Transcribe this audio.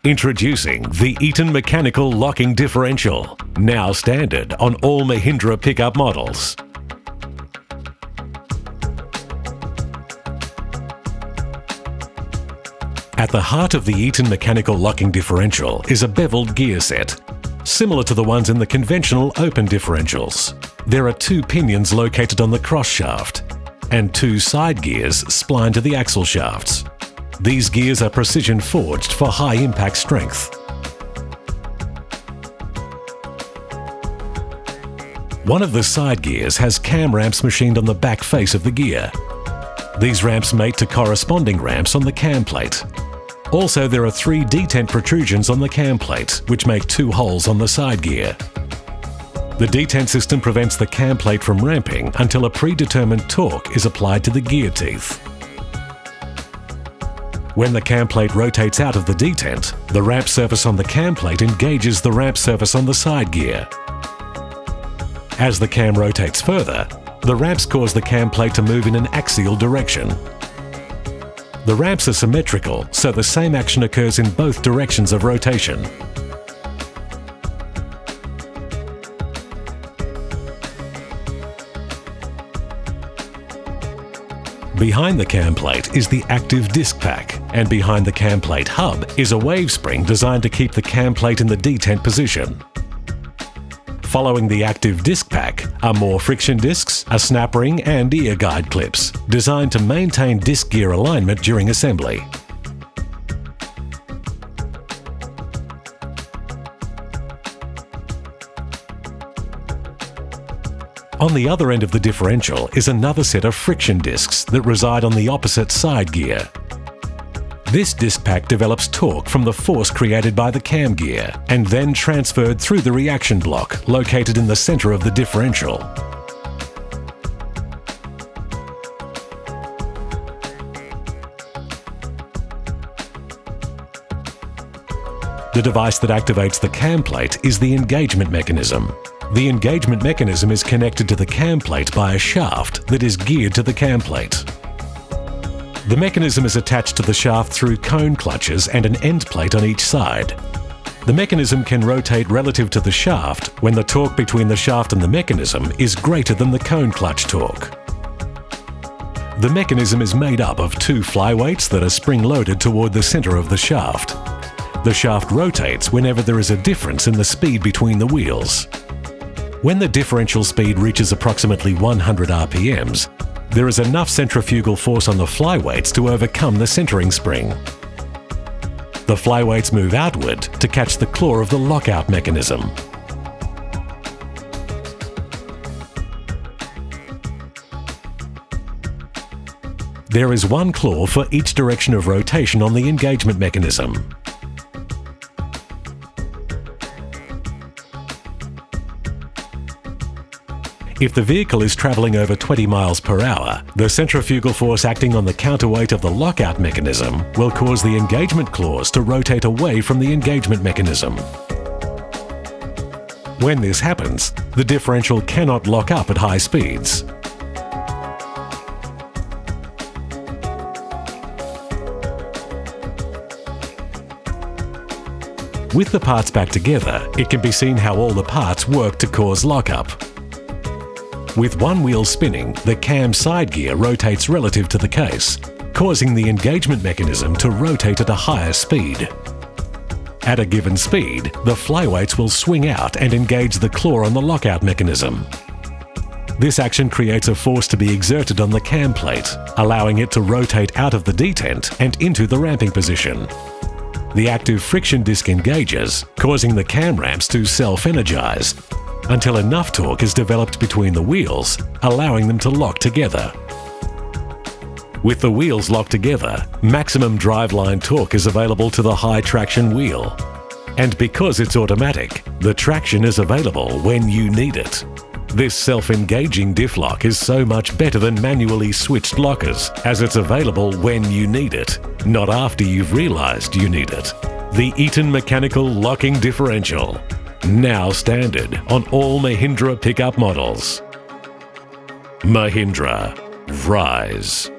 Introducing the Eaton mechanical locking differential, now standard on all Mahindra pickup models. At the heart of the Eaton mechanical locking differential is a beveled gear set, similar to the ones in the conventional open differentials. There are two pinions located on the cross shaft and two side gears splined to the axle shafts. These gears are precision forged for high impact strength. One of the side gears has cam ramps machined on the back face of the gear. These ramps mate to corresponding ramps on the cam plate. Also, there are three detent protrusions on the cam plate, which make two holes on the side gear. The detent system prevents the cam plate from ramping until a predetermined torque is applied to the gear teeth. When the cam plate rotates out of the detent, the ramp surface on the cam plate engages the ramp surface on the side gear. As the cam rotates further, the ramps cause the cam plate to move in an axial direction. The ramps are symmetrical, so the same action occurs in both directions of rotation. Behind the cam plate is the active disc pack, and behind the cam plate hub is a wave spring designed to keep the cam plate in the detent position. Following the active disc pack are more friction discs, a snap ring and ear guide clips, designed to maintain disc gear alignment during assembly. On the other end of the differential is another set of friction discs that reside on the opposite side gear. This disc pack develops torque from the force created by the cam gear and then transferred through the reaction block located in the center of the differential. The device that activates the cam plate is the engagement mechanism. The engagement mechanism is connected to the cam plate by a shaft that is geared to the cam plate. The mechanism is attached to the shaft through cone clutches and an end plate on each side. The mechanism can rotate relative to the shaft when the torque between the shaft and the mechanism is greater than the cone clutch torque. The mechanism is made up of two flyweights that are spring-loaded toward the center of the shaft. The shaft rotates whenever there is a difference in the speed between the wheels. When the differential speed reaches approximately 100 RPMs, there is enough centrifugal force on the flyweights to overcome the centering spring. The flyweights move outward to catch the claw of the lockout mechanism. There is one claw for each direction of rotation on the engagement mechanism. If the vehicle is travelling over 20 miles per hour, the centrifugal force acting on the counterweight of the lockout mechanism will cause the engagement claws to rotate away from the engagement mechanism. When this happens, the differential cannot lock up at high speeds. With the parts back together, it can be seen how all the parts work to cause lockup. With one wheel spinning, the cam side gear rotates relative to the case, causing the engagement mechanism to rotate at a higher speed. At a given speed, the flyweights will swing out and engage the claw on the lockout mechanism. This action creates a force to be exerted on the cam plate, allowing it to rotate out of the detent and into the ramping position. The active friction disc engages, causing the cam ramps to self-energize, until enough torque is developed between the wheels, allowing them to lock together. With the wheels locked together, maximum driveline torque is available to the high traction wheel. And because it's automatic, the traction is available when you need it. This self-engaging diff lock is so much better than manually switched lockers, as it's available when you need it, not after you've realized you need it. The Eaton mechanical locking differential, now standard on all Mahindra pickup models. Mahindra, rise.